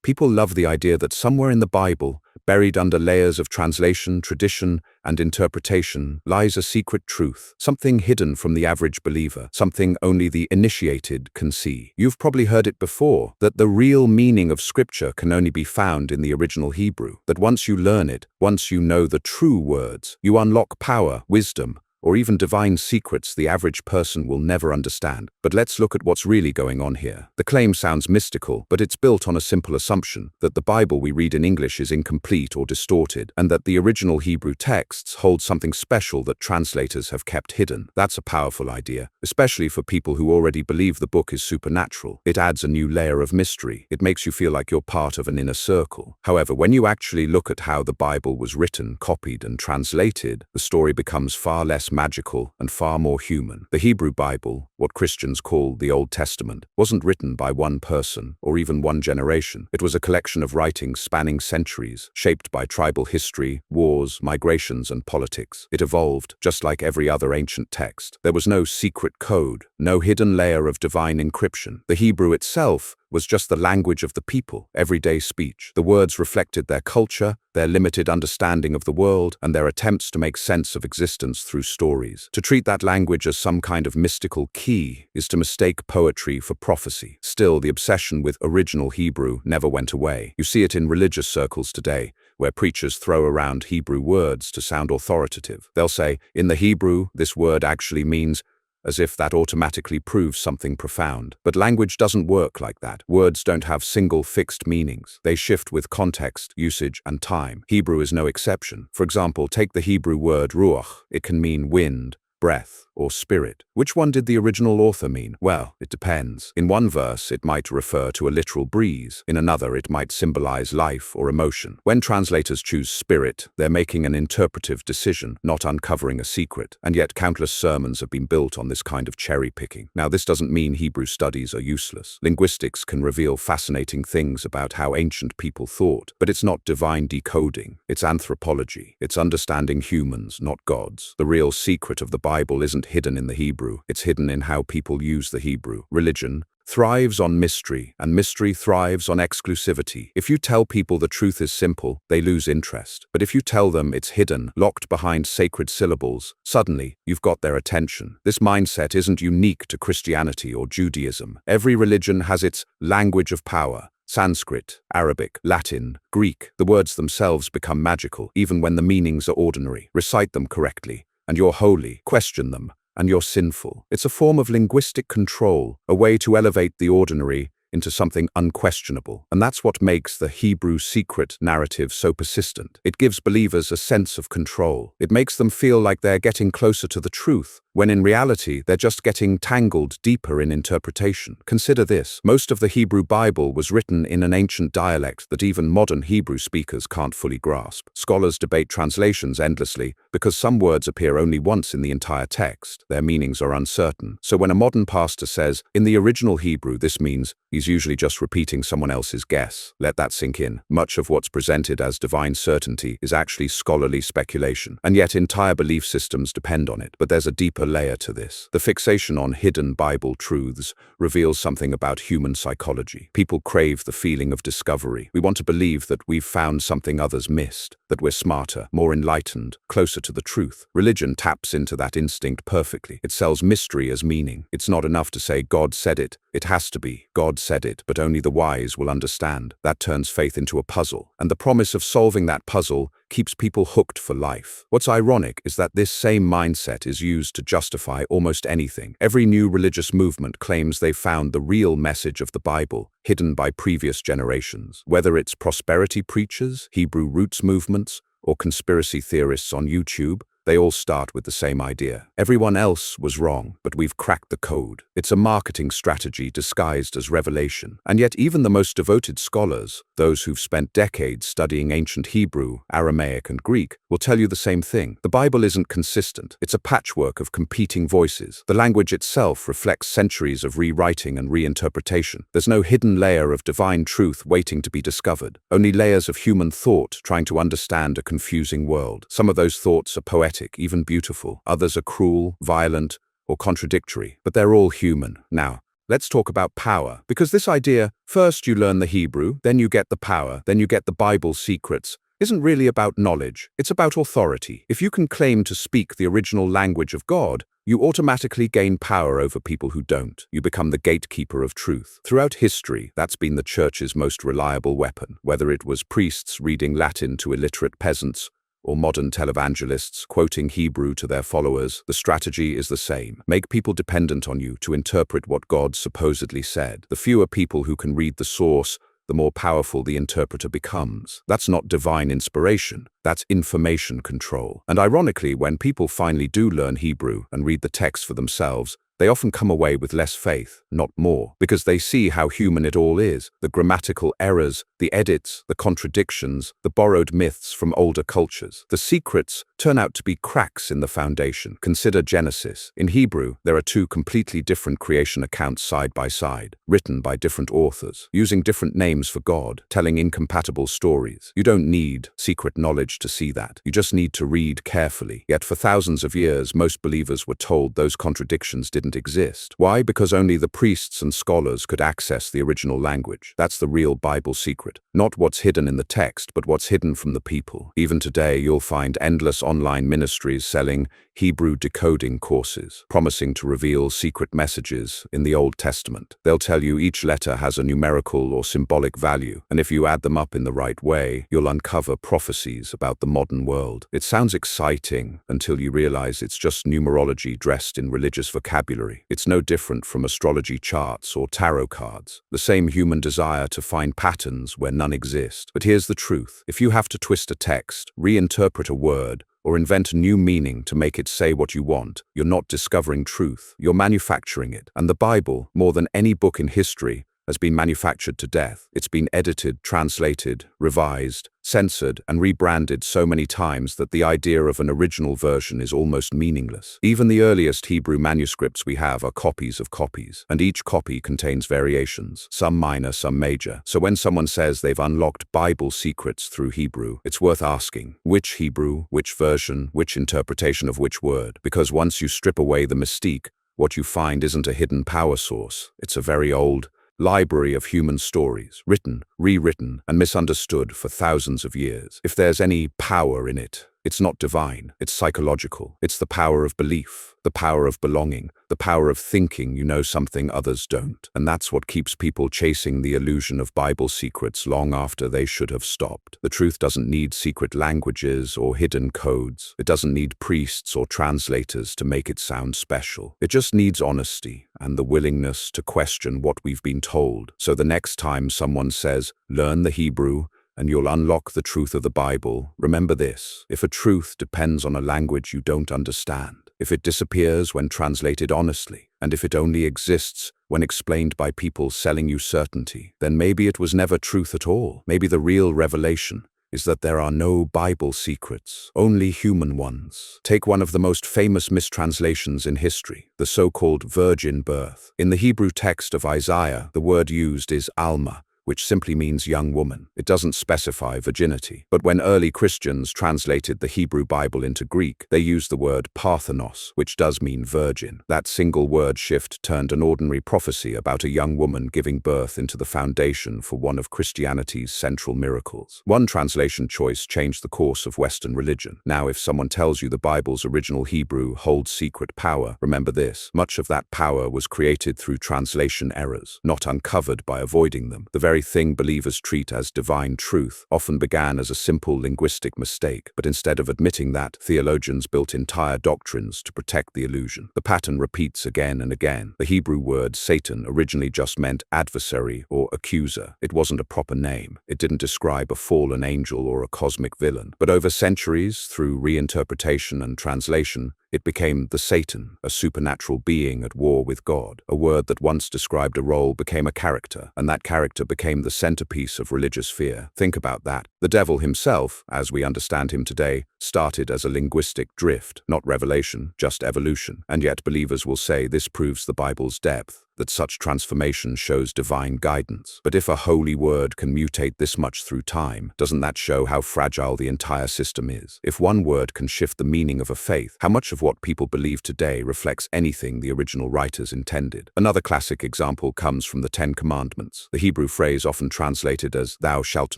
People love the idea that somewhere in the Bible, buried under layers of translation, tradition, and interpretation, lies a secret truth, something hidden from the average believer, something only the initiated can see. You've probably heard it before, that the real meaning of Scripture can only be found in the original Hebrew, that once you learn it, once you know the true words, you unlock power, wisdom, or even divine secrets the average person will never understand. But let's look at what's really going on here. The claim sounds mystical, but it's built on a simple assumption, that the Bible we read in English is incomplete or distorted, and that the original Hebrew texts hold something special that translators have kept hidden. That's a powerful idea, especially for people who already believe the book is supernatural. It adds a new layer of mystery. It makes you feel like you're part of an inner circle. However, when you actually look at how the Bible was written, copied, and translated, the story becomes far less magical and far more human. The Hebrew Bible, what Christians call the Old Testament, wasn't written by one person or even one generation. It was a collection of writings spanning centuries, shaped by tribal history, wars, migrations, and politics. It evolved just like every other ancient text. There was no secret code, no hidden layer of divine encryption. The Hebrew itself was just the language of the people, everyday speech. The words reflected their culture, their limited understanding of the world, and their attempts to make sense of existence through stories. To treat that language as some kind of mystical key is to mistake poetry for prophecy. Still, the obsession with original Hebrew never went away. You see it in religious circles today, where preachers throw around Hebrew words to sound authoritative. They'll say, in the Hebrew, this word actually means, as if that automatically proves something profound. But language doesn't work like that. Words don't have single fixed meanings. They shift with context, usage, and time. Hebrew is no exception. For example, take the Hebrew word ruach. It can mean wind, breath, or spirit. Which one did the original author mean? Well, it depends. In one verse, it might refer to a literal breeze. In another, it might symbolize life or emotion. When translators choose spirit, they're making an interpretive decision, not uncovering a secret. And yet countless sermons have been built on this kind of cherry-picking. Now, this doesn't mean Hebrew studies are useless. Linguistics can reveal fascinating things about how ancient people thought, but it's not divine decoding. It's anthropology. It's understanding humans, not gods. The real secret of the Bible isn't hidden in the Hebrew. It's hidden in how people use the Hebrew. Religion thrives on mystery, and mystery thrives on exclusivity. If you tell people the truth is simple, they lose interest. But if you tell them it's hidden, locked behind sacred syllables, suddenly you've got their attention. This mindset isn't unique to Christianity or Judaism. Every religion has its language of power. Sanskrit, Arabic, Latin, Greek. The words themselves become magical, even when the meanings are ordinary. Recite them correctly, and you're holy. Question them, and you're sinful. It's a form of linguistic control, a way to elevate the ordinary into something unquestionable. And that's what makes the Hebrew secret narrative so persistent. It gives believers a sense of control. It makes them feel like they're getting closer to the truth, when in reality, they're just getting tangled deeper in interpretation. Consider this. Most of the Hebrew Bible was written in an ancient dialect that even modern Hebrew speakers can't fully grasp. Scholars debate translations endlessly because some words appear only once in the entire text. Their meanings are uncertain. So when a modern pastor says, in the original Hebrew, this means, he's usually just repeating someone else's guess. Let that sink in. Much of what's presented as divine certainty is actually scholarly speculation, and yet entire belief systems depend on it. But there's a deeper layer to this. The fixation on hidden Bible truths reveals something about human psychology. People crave the feeling of discovery. We want to believe that we've found something others missed, that we're smarter, more enlightened, closer to the truth. Religion taps into that instinct perfectly. It sells mystery as meaning. It's not enough to say God said it. It has to be God said it, but only the wise will understand. That turns faith into a puzzle, and the promise of solving that puzzle keeps people hooked for life. What's ironic is that this same mindset is used to justify almost anything. Every new religious movement claims they've found the real message of the Bible, hidden by previous generations. Whether it's prosperity preachers, Hebrew roots movements, or conspiracy theorists on YouTube, they all start with the same idea. Everyone else was wrong, but we've cracked the code. It's a marketing strategy disguised as revelation. And yet even the most devoted scholars, those who've spent decades studying ancient Hebrew, Aramaic, and Greek, will tell you the same thing. The Bible isn't consistent. It's a patchwork of competing voices. The language itself reflects centuries of rewriting and reinterpretation. There's no hidden layer of divine truth waiting to be discovered, only layers of human thought trying to understand a confusing world. Some of those thoughts are poetic, even beautiful. Others are cruel, violent, or contradictory, but they're all human. Now, Let's talk about power. Because this idea, first you learn the Hebrew, then you get the power, then you get the Bible's secrets, isn't really about knowledge, it's about authority. If you can claim to speak the original language of God, you automatically gain power over people who don't. You become the gatekeeper of truth. Throughout history, that's been the church's most reliable weapon, whether it was priests reading Latin to illiterate peasants, or modern televangelists quoting Hebrew to their followers. The strategy is the same. Make people dependent on you to interpret what God supposedly said. The fewer people who can read the source, the more powerful the interpreter becomes. That's not divine inspiration, that's information control. And ironically, when people finally do learn Hebrew and read the text for themselves, they often come away with less faith, not more, because they see how human it all is, the grammatical errors, the edits, the contradictions, the borrowed myths from older cultures. The secrets turn out to be cracks in the foundation. Consider Genesis. In Hebrew, there are two completely different creation accounts side by side, written by different authors, using different names for God, telling incompatible stories. You don't need secret knowledge to see that. You just need to read carefully. Yet for thousands of years, most believers were told those contradictions didn't exist. Why? Because only the priests and scholars could access the original language. That's the real Bible secret. Not what's hidden in the text, but what's hidden from the people. Even today, you'll find endless online ministries selling Hebrew decoding courses, promising to reveal secret messages in the Old Testament. They'll tell you each letter has a numerical or symbolic value, and if you add them up in the right way, you'll uncover prophecies about the modern world. It sounds exciting until you realize it's just numerology dressed in religious vocabulary. It's no different from astrology charts or tarot cards. The same human desire to find patterns where none exist. But here's the truth. If you have to twist a text, reinterpret a word, or invent a new meaning to make it say what you want, you're not discovering truth, you're manufacturing it. And the Bible, more than any book in history, has been manufactured to death. It's been edited, translated, revised, censored, and rebranded so many times that the idea of an original version is almost meaningless. Even the earliest Hebrew manuscripts we have are copies of copies, and each copy contains variations, some minor, some major. So when someone says they've unlocked Bible secrets through Hebrew, it's worth asking, which Hebrew, which version, which interpretation of which word? Because once you strip away the mystique, what you find isn't a hidden power source. It's a very old library of human stories, written, rewritten, and misunderstood for thousands of years. If there's any power in it, it's not divine, it's psychological. It's the power of belief, the power of belonging, the power of thinking you know something others don't. And that's what keeps people chasing the illusion of Bible secrets long after they should have stopped. The truth doesn't need secret languages or hidden codes. It doesn't need priests or translators to make it sound special. It just needs honesty and the willingness to question what we've been told. So the next time someone says, learn the Hebrew, and you'll unlock the truth of the Bible, remember this: if a truth depends on a language you don't understand, if it disappears when translated honestly, and if it only exists when explained by people selling you certainty, then maybe it was never truth at all. Maybe the real revelation is that there are no Bible secrets, only human ones. Take one of the most famous mistranslations in history, the so-called virgin birth. In the Hebrew text of Isaiah, the word used is Alma, which simply means young woman. It doesn't specify virginity. But when early Christians translated the Hebrew Bible into Greek, they used the word parthenos, which does mean virgin. That single word shift turned an ordinary prophecy about a young woman giving birth into the foundation for one of Christianity's central miracles. One translation choice changed the course of Western religion. Now, if someone tells you the Bible's original Hebrew holds secret power, remember this: much of that power was created through translation errors, not uncovered by avoiding them. The very thing believers treat as divine truth often began as a simple linguistic mistake, but instead of admitting that, theologians built entire doctrines to protect the illusion. The pattern repeats again and again. The Hebrew word Satan originally just meant adversary or accuser. It wasn't a proper name. It didn't describe a fallen angel or a cosmic villain. But over centuries, through reinterpretation and translation, it became the Satan, a supernatural being at war with God. A word that once described a role became a character, and that character became the centerpiece of religious fear. Think about that. The devil himself, as we understand him today, started as a linguistic drift, not revelation, just evolution. And yet believers will say this proves the Bible's depth. that such transformation shows divine guidance. But if a holy word can mutate this much through time, doesn't that show how fragile the entire system is? If one word can shift the meaning of a faith, how much of what people believe today reflects anything the original writers intended? Another classic example comes from the Ten Commandments. The Hebrew phrase often translated as "thou shalt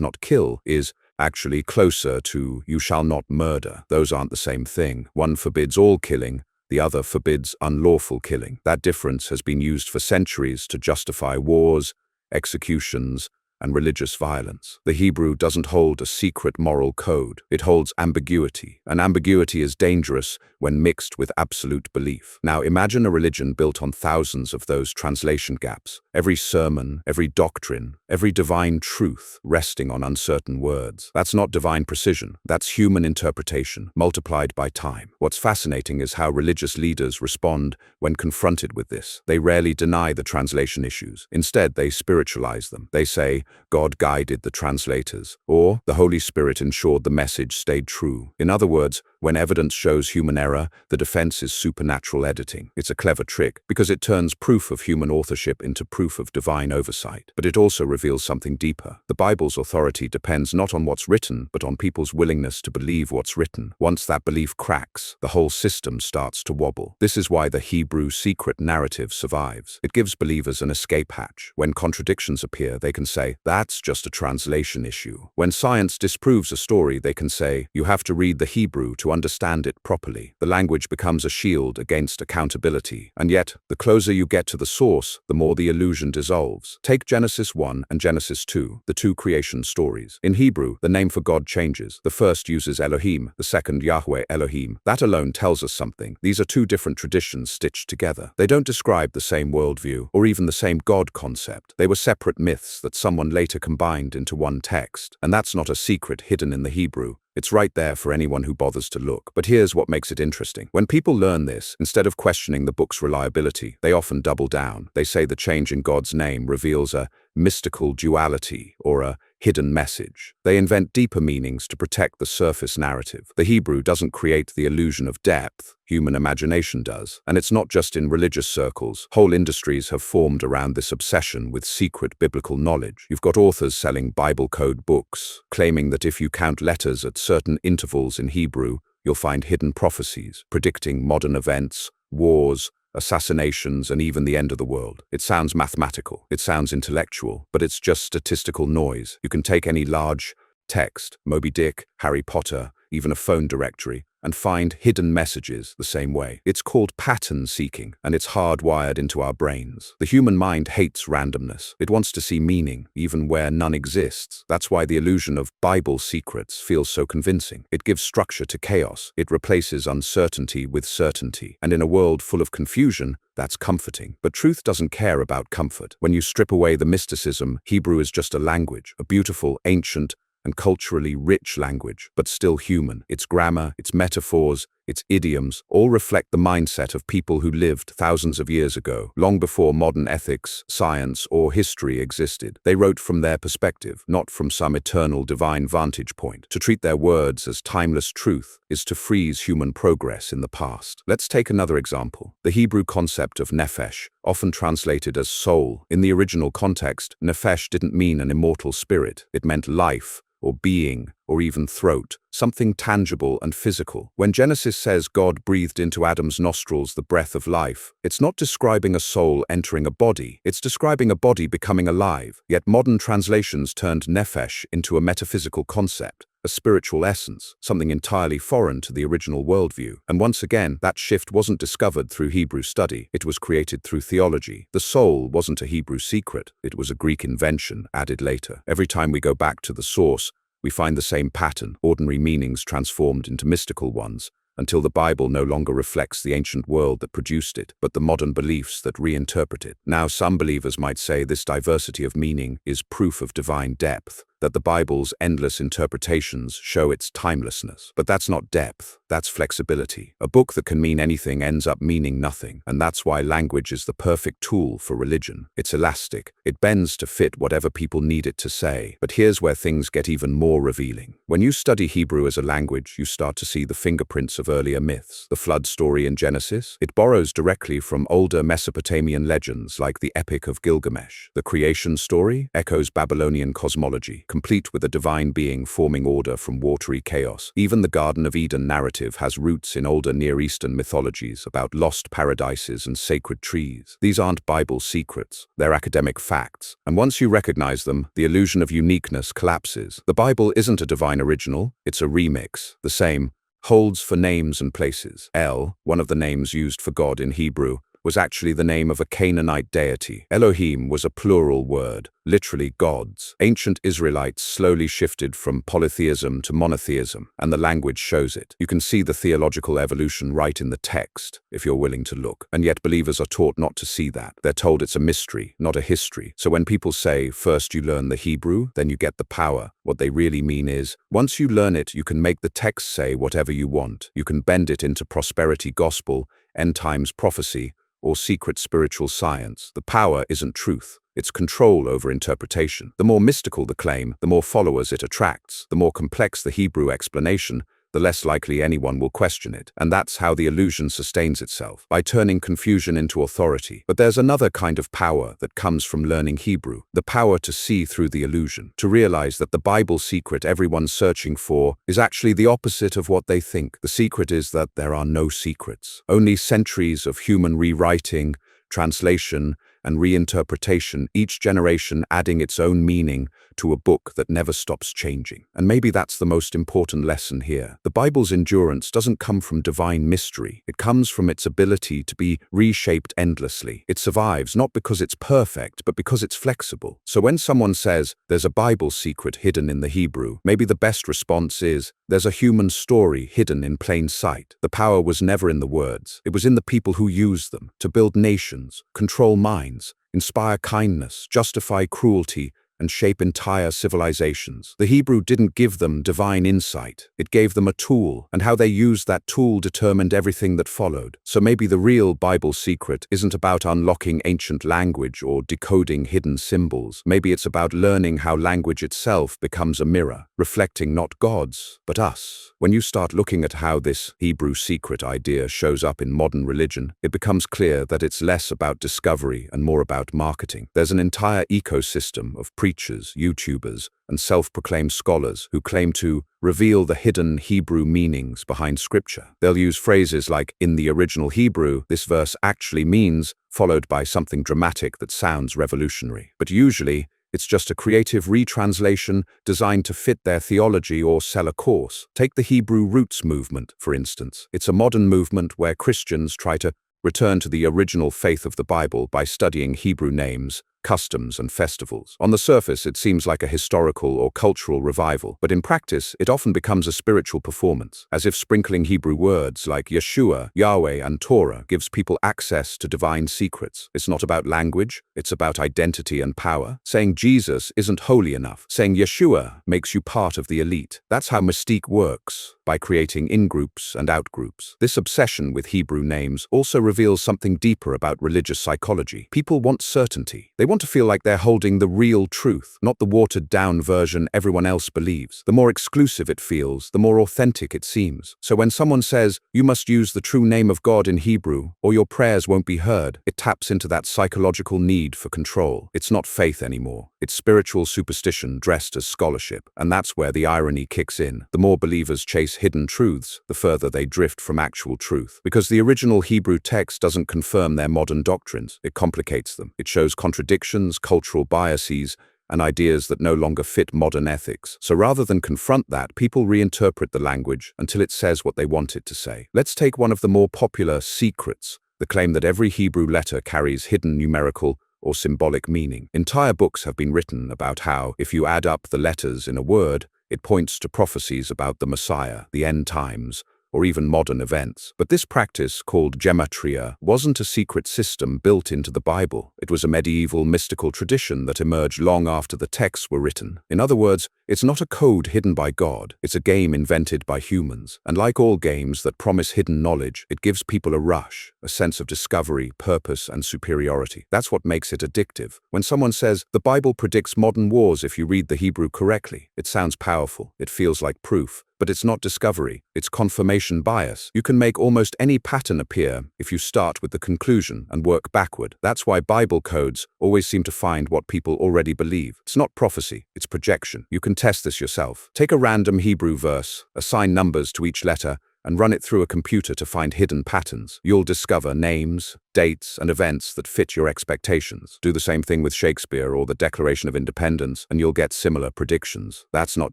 not kill" is actually closer to "you shall not murder." Those aren't the same thing. One forbids all killing, the other forbids unlawful killing. That difference has been used for centuries to justify wars, executions, and religious violence. The Hebrew doesn't hold a secret moral code. It holds ambiguity, and ambiguity is dangerous when mixed with absolute belief. Now imagine a religion built on thousands of those translation gaps. Every sermon, every doctrine, every divine truth resting on uncertain words. That's not divine precision. That's human interpretation, multiplied by time. What's fascinating is how religious leaders respond when confronted with this. They rarely deny the translation issues. Instead, they spiritualize them. They say, God guided the translators, or the Holy Spirit ensured the message stayed true. In other words, when evidence shows human error, the defense is supernatural editing. It's a clever trick because it turns proof of human authorship into proof of divine oversight. But it also reveals something deeper. The Bible's authority depends not on what's written, but on people's willingness to believe what's written. Once that belief cracks, the whole system starts to wobble. This is why the Hebrew secret narrative survives. It gives believers an escape hatch. When contradictions appear, they can say, that's just a translation issue. When science disproves a story, they can say, you have to read the Hebrew to understand it properly. The language becomes a shield against accountability. And yet, the closer you get to the source, the more the illusion dissolves. Take Genesis 1 and Genesis 2, the two creation stories. In Hebrew, the name for God changes. The first uses Elohim, the second Yahweh Elohim. That alone tells us something. These are two different traditions stitched together. They don't describe the same worldview, or even the same God concept. They were separate myths that someone later combined into one text. And that's not a secret hidden in the Hebrew. It's right there for anyone who bothers to look. But here's what makes it interesting. When people learn this, instead of questioning the book's reliability, they often double down. They say the change in God's name reveals a mystical duality or a hidden message. They invent deeper meanings to protect the surface narrative. The Hebrew doesn't create the illusion of depth. Human imagination does. And it's not just in religious circles. Whole industries have formed around this obsession with secret biblical knowledge. You've got authors selling Bible code books, claiming that if you count letters at certain intervals in Hebrew, you'll find hidden prophecies, predicting modern events, wars, assassinations, and even the end of the world. It sounds mathematical, it sounds intellectual, but it's just statistical noise. You can take any large text, Moby Dick, Harry Potter, even a phone directory, and find hidden messages the same way. It's called pattern seeking, and it's hardwired into our brains. The human mind hates randomness. It wants to see meaning, even where none exists. That's why the illusion of Bible secrets feels so convincing. It gives structure to chaos. It replaces uncertainty with certainty. And in a world full of confusion, that's comforting. But truth doesn't care about comfort. When you strip away the mysticism, Hebrew is just a language, a beautiful, ancient, and culturally rich language, but still human. Its grammar, its metaphors, its idioms all reflect the mindset of people who lived thousands of years ago, long before modern ethics, science, or history existed. They wrote from their perspective, not from some eternal divine vantage point. To treat their words as timeless truth is to freeze human progress in the past. Let's take another example. The Hebrew concept of nephesh, often translated as soul. In the original context, nephesh didn't mean an immortal spirit. It meant life, or being, or even throat, something tangible and physical. When Genesis says God breathed into Adam's nostrils the breath of life, it's not describing a soul entering a body, it's describing a body becoming alive. Yet modern translations turned nephesh into a metaphysical concept, a spiritual essence, something entirely foreign to the original worldview. And once again, that shift wasn't discovered through Hebrew study, it was created through theology. The soul wasn't a Hebrew secret, it was a Greek invention added later. Every time we go back to the source, we find the same pattern, ordinary meanings transformed into mystical ones, until the Bible no longer reflects the ancient world that produced it, but the modern beliefs that reinterpret it. Now, some believers might say this diversity of meaning is proof of divine depth, that the Bible's endless interpretations show its timelessness. But that's not depth, that's flexibility. A book that can mean anything ends up meaning nothing, and that's why language is the perfect tool for religion. It's elastic, it bends to fit whatever people need it to say. But here's where things get even more revealing. When you study Hebrew as a language, you start to see the fingerprints of earlier myths. The flood story in Genesis, it borrows directly from older Mesopotamian legends like the Epic of Gilgamesh. The creation story echoes Babylonian cosmology, complete with a divine being forming order from watery chaos. Even the Garden of Eden narrative has roots in older Near Eastern mythologies about lost paradises and sacred trees. These aren't Bible secrets, they're academic facts. And once you recognize them, the illusion of uniqueness collapses. The Bible isn't a divine original, it's a remix. The same holds for names and places. El, one of the names used for God in Hebrew, was actually the name of a Canaanite deity. Elohim was a plural word, literally gods. Ancient Israelites slowly shifted from polytheism to monotheism, and the language shows it. You can see the theological evolution right in the text, if you're willing to look. And yet believers are taught not to see that. They're told it's a mystery, not a history. So when people say, first you learn the Hebrew, then you get the power, what they really mean is, once you learn it, you can make the text say whatever you want. You can bend it into prosperity gospel, end times prophecy, or secret spiritual science. The power isn't truth, it's control over interpretation. The more mystical the claim, the more followers it attracts. The more complex the Hebrew explanation, the less likely anyone will question it. And that's how the illusion sustains itself, by turning confusion into authority. But there's another kind of power that comes from learning Hebrew, the power to see through the illusion, to realize that the Bible secret everyone's searching for is actually the opposite of what they think. The secret is that there are no secrets, only centuries of human rewriting, translation, and reinterpretation, each generation adding its own meaning to a book that never stops changing. And maybe that's the most important lesson here. The Bible's endurance doesn't come from divine mystery. It comes from its ability to be reshaped endlessly. It survives not because it's perfect, but because it's flexible. So when someone says, there's a Bible secret hidden in the Hebrew, maybe the best response is, there's a human story hidden in plain sight. The power was never in the words. It was in the people who used them to build nations, control minds, inspire kindness, justify cruelty, and shape entire civilizations. The Hebrew didn't give them divine insight. It gave them a tool, and how they used that tool determined everything that followed. So maybe the real Bible secret isn't about unlocking ancient language or decoding hidden symbols. Maybe it's about learning how language itself becomes a mirror, reflecting not gods, but us. When you start looking at how this Hebrew secret idea shows up in modern religion, it becomes clear that it's less about discovery and more about marketing. There's an entire ecosystem of preachers, YouTubers, and self-proclaimed scholars who claim to reveal the hidden Hebrew meanings behind Scripture. They'll use phrases like, in the original Hebrew, this verse actually means, followed by something dramatic that sounds revolutionary. But usually, it's just a creative retranslation designed to fit their theology or sell a course. Take the Hebrew Roots movement, for instance. It's a modern movement where Christians try to return to the original faith of the Bible by studying Hebrew names, customs, and festivals. On the surface, it seems like a historical or cultural revival, but in practice, it often becomes a spiritual performance, as if sprinkling Hebrew words like Yeshua, Yahweh, and Torah gives people access to divine secrets. It's not about language, it's about identity and power. Saying Jesus isn't holy enough. Saying Yeshua makes you part of the elite. That's how mystique works, by creating in-groups and out-groups. This obsession with Hebrew names also reveals something deeper about religious psychology. People want certainty. They want to feel like they're holding the real truth, not the watered-down version everyone else believes. The more exclusive it feels, the more authentic it seems. So when someone says, you must use the true name of God in Hebrew, or your prayers won't be heard, it taps into that psychological need for control. It's not faith anymore. It's spiritual superstition dressed as scholarship. And that's where the irony kicks in. The more believers chase hidden truths, the further they drift from actual truth. Because the original Hebrew text doesn't confirm their modern doctrines, it complicates them. It shows contradictions, cultural biases, and ideas that no longer fit modern ethics. So rather than confront that, people reinterpret the language until it says what they want it to say. Let's take one of the more popular secrets, the claim that every Hebrew letter carries hidden numerical or symbolic meaning. Entire books have been written about how, if you add up the letters in a word, it points to prophecies about the Messiah, the end times, or even modern events. But this practice, called gematria, wasn't a secret system built into the Bible. It was a medieval mystical tradition that emerged long after the texts were written. In other words, it's not a code hidden by God, it's a game invented by humans. And like all games that promise hidden knowledge, it gives people a rush, a sense of discovery, purpose, and superiority. That's what makes it addictive. When someone says, "The Bible predicts modern wars if you read the Hebrew correctly," it sounds powerful, it feels like proof. But it's not discovery, it's confirmation bias. You can make almost any pattern appear if you start with the conclusion and work backward. That's why Bible codes always seem to find what people already believe. It's not prophecy, it's projection. You can test this yourself. Take a random Hebrew verse, assign numbers to each letter, and run it through a computer to find hidden patterns. You'll discover names, dates, and events that fit your expectations. Do the same thing with Shakespeare or the Declaration of Independence, and you'll get similar predictions. That's not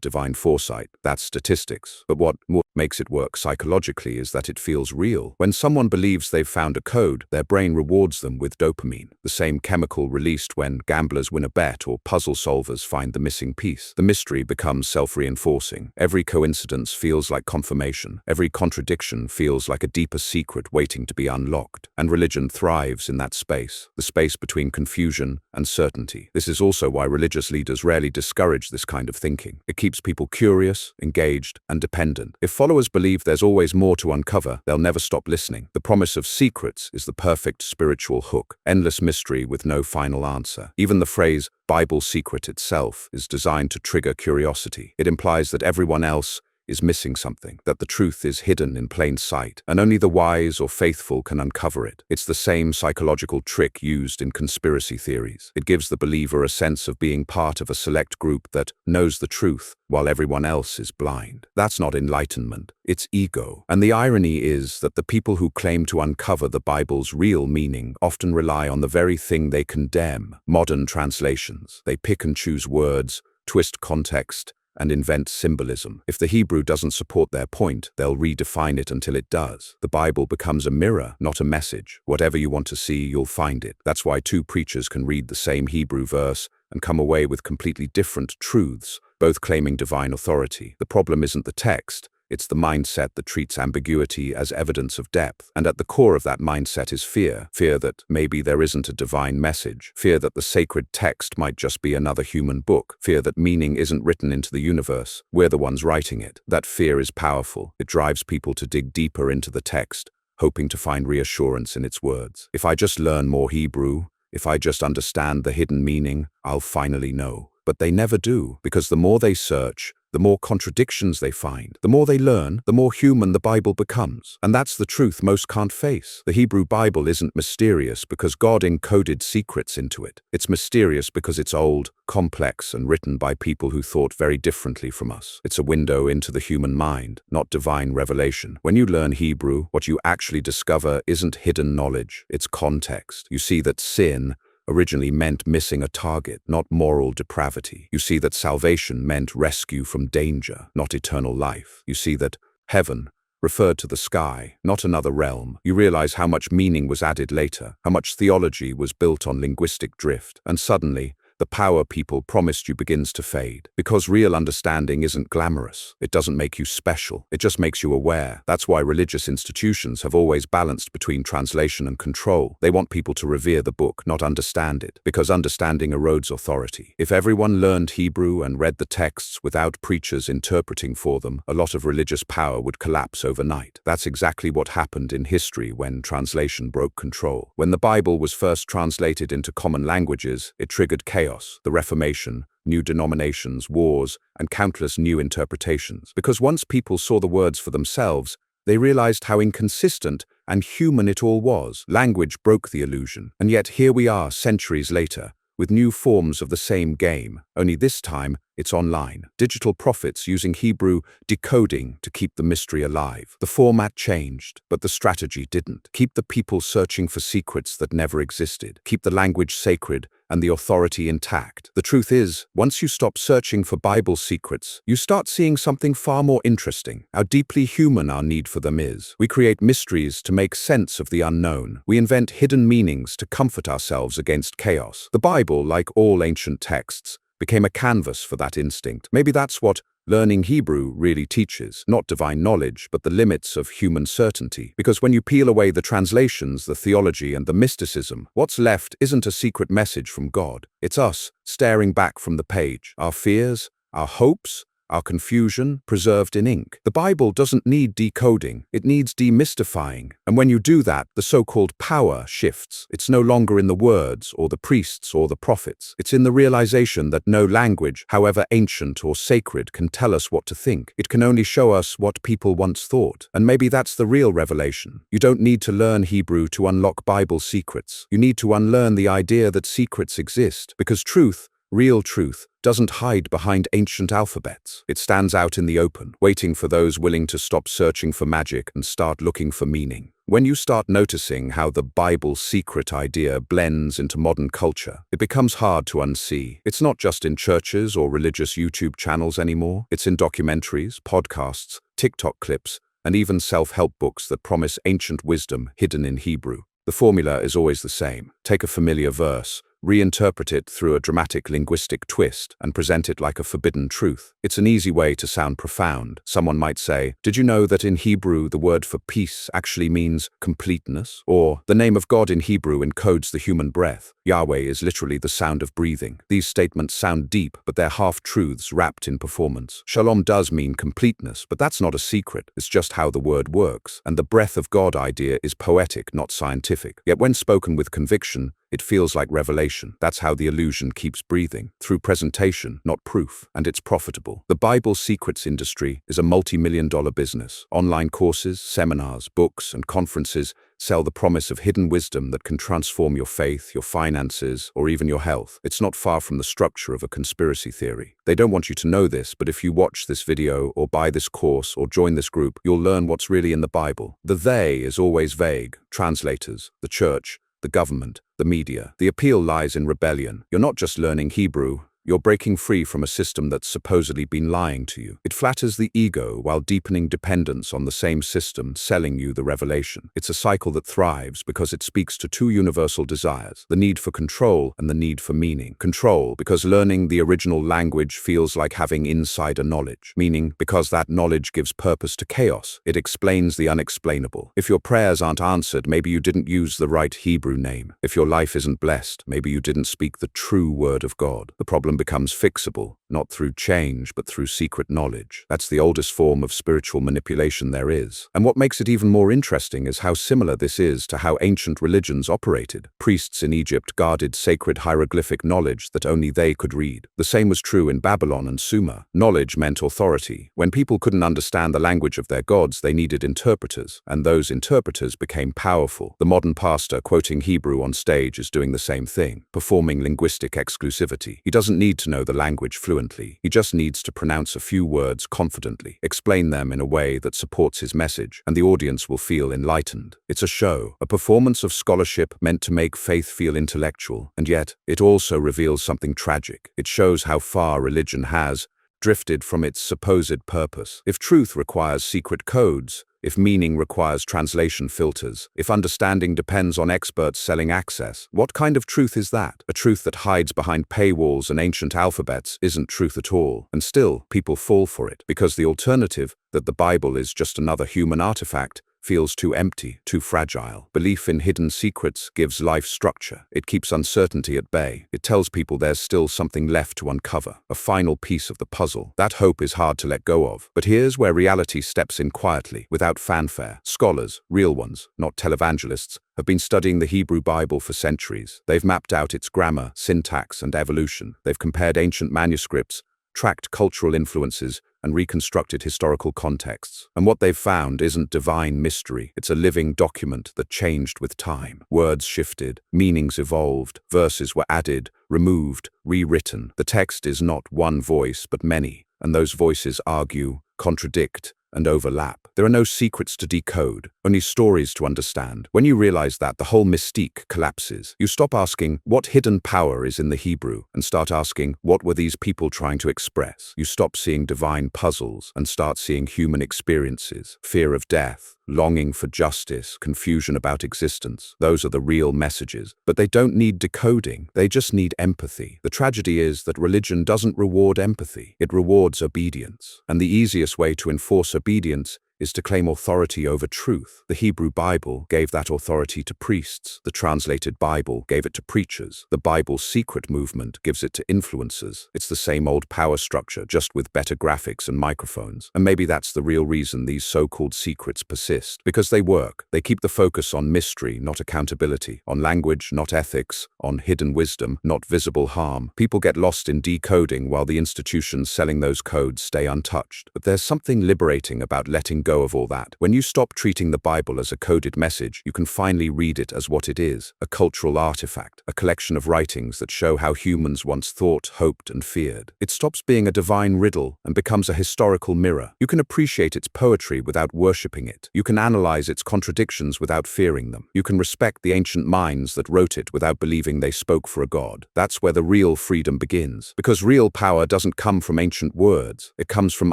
divine foresight, that's statistics. But what makes it work psychologically is that it feels real. When someone believes they've found a code, their brain rewards them with dopamine, the same chemical released when gamblers win a bet or puzzle solvers find the missing piece. The mystery becomes self-reinforcing. Every coincidence feels like confirmation. Every contradiction feels like a deeper secret waiting to be unlocked. And religion thrives in that space, the space between confusion and certainty. This is also why religious leaders rarely discourage this kind of thinking. It keeps people curious, engaged, and dependent. If followers believe there's always more to uncover, they'll never stop listening. The promise of secrets is the perfect spiritual hook, endless mystery with no final answer. Even the phrase Bible secret itself is designed to trigger curiosity. It implies that everyone else is missing something, that the truth is hidden in plain sight, and only the wise or faithful can uncover it. It's the same psychological trick used in conspiracy theories. It gives the believer a sense of being part of a select group that knows the truth while everyone else is blind. That's not enlightenment, it's ego. And the irony is that the people who claim to uncover the Bible's real meaning often rely on the very thing they condemn: modern translations. They pick and choose words, twist context, and invent symbolism. If the Hebrew doesn't support their point, they'll redefine it until it does. The Bible becomes a mirror, not a message. Whatever you want to see, you'll find it. That's why two preachers can read the same Hebrew verse and come away with completely different truths, both claiming divine authority. The problem isn't the text, it's the mindset that treats ambiguity as evidence of depth. And at the core of that mindset is fear. Fear that maybe there isn't a divine message. Fear that the sacred text might just be another human book. Fear that meaning isn't written into the universe. We're the ones writing it. That fear is powerful. It drives people to dig deeper into the text, hoping to find reassurance in its words. If I just learn more Hebrew, if I just understand the hidden meaning, I'll finally know. But they never do, because the more they search, the more contradictions they find. The more they learn, the more human the Bible becomes. And that's the truth most can't face. The Hebrew Bible isn't mysterious because God encoded secrets into it. It's mysterious because it's old, complex, and written by people who thought very differently from us. It's a window into the human mind, not divine revelation. When you learn Hebrew, what you actually discover isn't hidden knowledge, it's context. You see that sin originally meant missing a target, not moral depravity. You see that salvation meant rescue from danger, not eternal life. You see that heaven referred to the sky, not another realm. You realize how much meaning was added later, how much theology was built on linguistic drift, and suddenly, the power people promised you begins to fade. Because real understanding isn't glamorous. It doesn't make you special. It just makes you aware. That's why religious institutions have always balanced between translation and control. They want people to revere the book, not understand it, because understanding erodes authority. If everyone learned Hebrew and read the texts without preachers interpreting for them, a lot of religious power would collapse overnight. That's exactly what happened in history when translation broke control. When the Bible was first translated into common languages, it triggered chaos. The Reformation, new denominations, wars, and countless new interpretations. Because once people saw the words for themselves, they realized how inconsistent and human it all was. Language broke the illusion. And yet here we are, centuries later, with new forms of the same game, only this time it's online. Digital prophets using Hebrew decoding to keep the mystery alive. The format changed, but the strategy didn't. Keep the people searching for secrets that never existed. Keep the language sacred and the authority intact. The truth is, once you stop searching for Bible secrets, you start seeing something far more interesting: how deeply human our need for them is. We create mysteries to make sense of the unknown. We invent hidden meanings to comfort ourselves against chaos. The Bible, like all ancient texts, became a canvas for that instinct. Maybe that's what Learning Hebrew really teaches, not divine knowledge, but the limits of human certainty. Because when you peel away the translations, the theology, and the mysticism, what's left isn't a secret message from God. It's us, staring back from the page, our fears, our hopes, our confusion, preserved in ink. The Bible doesn't need decoding, it needs demystifying. And when you do that, the so-called power shifts. It's no longer in the words, or the priests, or the prophets. It's in the realization that no language, however ancient or sacred, can tell us what to think. It can only show us what people once thought. And maybe that's the real revelation. You don't need to learn Hebrew to unlock Bible secrets. You need to unlearn the idea that secrets exist, because truth, real truth, doesn't hide behind ancient alphabets. It stands out in the open, waiting for those willing to stop searching for magic and start looking for meaning. When you start noticing how the Bible secret idea blends into modern culture, it becomes hard to unsee. It's not just in churches or religious YouTube channels anymore. It's in documentaries, podcasts, TikTok clips, and even self-help books that promise ancient wisdom hidden in Hebrew. The formula is always the same. Take a familiar verse, reinterpret it through a dramatic linguistic twist, and present it like a forbidden truth. It's an easy way to sound profound. Someone might say, "Did you know that in Hebrew the word for peace actually means completeness?" Or, "The name of God in Hebrew encodes the human breath. Yahweh is literally the sound of breathing." These statements sound deep, but they're half-truths wrapped in performance. Shalom does mean completeness, but that's not a secret. It's just how the word works. And the breath of God idea is poetic, not scientific. Yet when spoken with conviction, it feels like revelation. That's how the illusion keeps breathing, through presentation, not proof, and it's profitable. The Bible secrets industry is a multi-million-dollar business. Online courses, seminars, books, and conferences sell the promise of hidden wisdom that can transform your faith, your finances, or even your health. It's not far from the structure of a conspiracy theory. They don't want you to know this, but if you watch this video, or buy this course, or join this group, you'll learn what's really in the Bible. The they is always vague. Translators, the church, the government, the media. The appeal lies in rebellion. You're not just learning Hebrew, you're breaking free from a system that's supposedly been lying to you. It flatters the ego while deepening dependence on the same system selling you the revelation. It's a cycle that thrives because it speaks to two universal desires, the need for control and the need for meaning. Control, because learning the original language feels like having insider knowledge. Meaning, because that knowledge gives purpose to chaos. It explains the unexplainable. If your prayers aren't answered, maybe you didn't use the right Hebrew name. If your life isn't blessed, maybe you didn't speak the true word of God. The problem becomes fixable, not through change, but through secret knowledge. That's the oldest form of spiritual manipulation there is. And what makes it even more interesting is how similar this is to how ancient religions operated. Priests in Egypt guarded sacred hieroglyphic knowledge that only they could read. The same was true in Babylon and Sumer. Knowledge meant authority. When people couldn't understand the language of their gods, they needed interpreters, and those interpreters became powerful. The modern pastor quoting Hebrew on stage is doing the same thing, performing linguistic exclusivity. He doesn't need to know the language fluently. He just needs to pronounce a few words confidently, explain them in a way that supports his message, and the audience will feel enlightened. It's a show, a performance of scholarship meant to make faith feel intellectual, and yet it also reveals something tragic. It shows how far religion has drifted from its supposed purpose. If truth requires secret codes, if meaning requires translation filters, if understanding depends on experts selling access, what kind of truth is that? A truth that hides behind paywalls and ancient alphabets isn't truth at all. And still, people fall for it, because the alternative, that the Bible is just another human artifact, feels too empty, too fragile. Belief in hidden secrets gives life structure. It keeps uncertainty at bay. It tells people there's still something left to uncover, a final piece of the puzzle. That hope is hard to let go of. But here's where reality steps in quietly, without fanfare. Scholars, real ones, not televangelists, have been studying the Hebrew Bible for centuries. They've mapped out its grammar, syntax, and evolution. They've compared ancient manuscripts, tracked cultural influences, and reconstructed historical contexts. And what they've found isn't divine mystery. It's a living document that changed with time. Words shifted, meanings evolved, verses were added, removed, rewritten. The text is not one voice, but many, and those voices argue, contradict, and overlap. There are no secrets to decode, only stories to understand. When you realize that, the whole mystique collapses. You stop asking, what hidden power is in the Hebrew, and start asking, what were these people trying to express? You stop seeing divine puzzles and start seeing human experiences, fear of death, longing for justice, confusion about existence. Those are the real messages. But they don't need decoding, they just need empathy. The tragedy is that religion doesn't reward empathy, it rewards obedience. And the easiest way to enforce obedience is to claim authority over truth. The Hebrew Bible gave that authority to priests. The translated Bible gave it to preachers. The Bible's secret movement gives it to influencers. It's the same old power structure, just with better graphics and microphones. And maybe that's the real reason these so-called secrets persist. Because they work. They keep the focus on mystery, not accountability, on language, not ethics, on hidden wisdom, not visible harm. People get lost in decoding while the institutions selling those codes stay untouched. But there's something liberating about letting go of all that. When you stop treating the Bible as a coded message, you can finally read it as what it is, a cultural artifact, a collection of writings that show how humans once thought, hoped, and feared. It stops being a divine riddle and becomes a historical mirror. You can appreciate its poetry without worshipping it. You can analyze its contradictions without fearing them. You can respect the ancient minds that wrote it without believing they spoke for a god. That's where the real freedom begins. Because real power doesn't come from ancient words. It comes from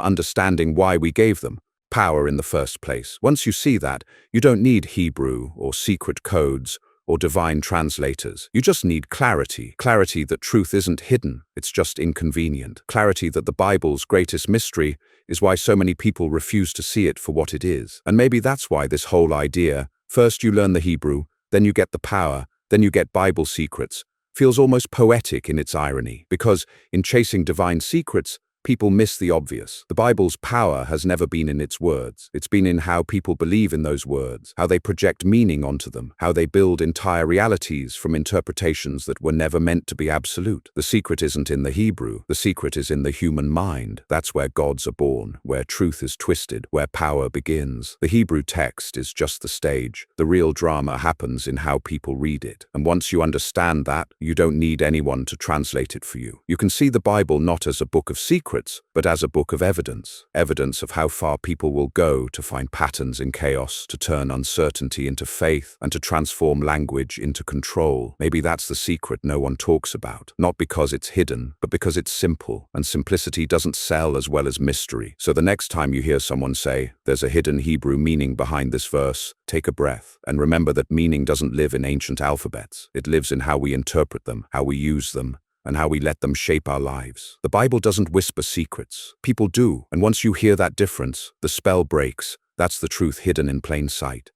understanding why we gave them power in the first place. Once you see that, you don't need Hebrew or secret codes or divine translators. You just need clarity. Clarity that truth isn't hidden, it's just inconvenient. Clarity that the Bible's greatest mystery is why so many people refuse to see it for what it is. And maybe that's why this whole idea, first you learn the Hebrew, then you get the power, then you get Bible secrets, feels almost poetic in its irony. Because in chasing divine secrets, people miss the obvious. The Bible's power has never been in its words. It's been in how people believe in those words, how they project meaning onto them, how they build entire realities from interpretations that were never meant to be absolute. The secret isn't in the Hebrew. The secret is in the human mind. That's where gods are born, where truth is twisted, where power begins. The Hebrew text is just the stage. The real drama happens in how people read it. And once you understand that, you don't need anyone to translate it for you. You can see the Bible not as a book of secrets, but as a book of evidence. Evidence of how far people will go to find patterns in chaos, to turn uncertainty into faith, and to transform language into control. Maybe that's the secret no one talks about. Not because it's hidden, but because it's simple. And simplicity doesn't sell as well as mystery. So the next time you hear someone say, "There's a hidden Hebrew meaning behind this verse," take a breath. And remember that meaning doesn't live in ancient alphabets. It lives in how we interpret them, how we use them, and how we let them shape our lives. The Bible doesn't whisper secrets. People do. And once you hear that difference, the spell breaks. That's the truth hidden in plain sight.